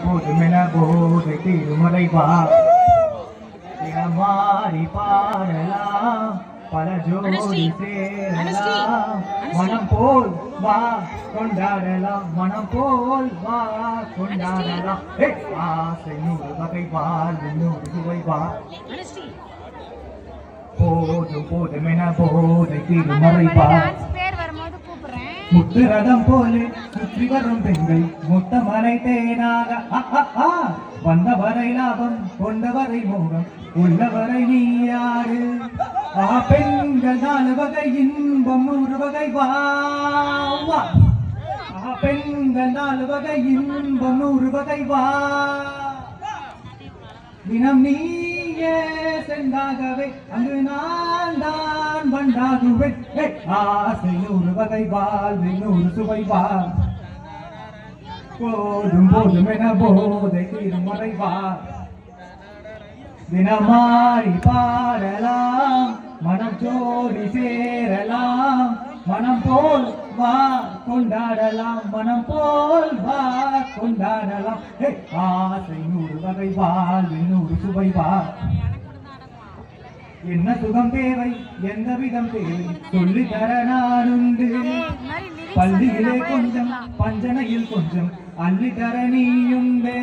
போதுமென போதை திருமலை வா மாறி பாடலாம் பல ஜோடி சேரலாம் மனம் போல் வா கொண்டாடலாம் மனம் போல் வா கொண்டாடலாம் ஆசை நூறு வகை வாழ் நூறு சுவை வா போதும் போதுமென போதை திருமலை வா முத்து ரதம் போல சுற்றி வரும் பெண்கள் முத்த மலை தேனாக வந்தவரை லாபம் கொண்டவரை மோகம் உள்ளவரை நீ யாரு பெண்கள் 4 வகை இன்பம் 100 வகை வா பெண்கள் 4 வகை இன்பம் 100 வகை வா தினம் நீயே சென்றாகவே அங்கு நான் தான் வண்டாகுவேன் ஆசை 100 வகை வாழ்வு 100 சுவை வா போதும் போதுமென போதை திருமறை வா தினமாறி பாடலாம் மனம் ஜோடி சேரலாம் மனம் போல் வா கொண்டாடலாம் மனம் போல் வா கொண்டாடலாம் ஆசை 100 வகை வாழ்வு 100 சுவை வா என்ன சுகம் தேவை எந்த விதம் தேவை சொல்லி தர நானுண்டு பள்ளியிலே கொஞ்சம் பஞ்சனையில் கொஞ்சம் அள்ளி தர நீயுண்டு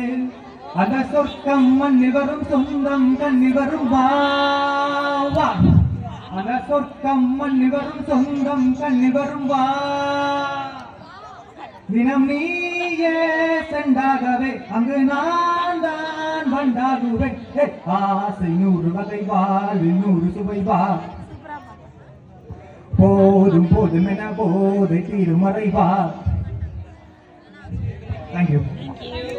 அத சொர்க்கம் மண்ணில் வரும் சொந்தம் கண்ணில் வரும் வா அத சொர்க்கம் மண்ணில் வரும் சொந்தம் கண்ணில் வரும் வா தினம் நீயே சென்றாகவே அங்கு நான் தான் வண்டாகுவேன் ஆசை 100 வகை வாழ்வு 100 சுவை வா போதும் போதுமென போதை திருமறை வா. Thank you.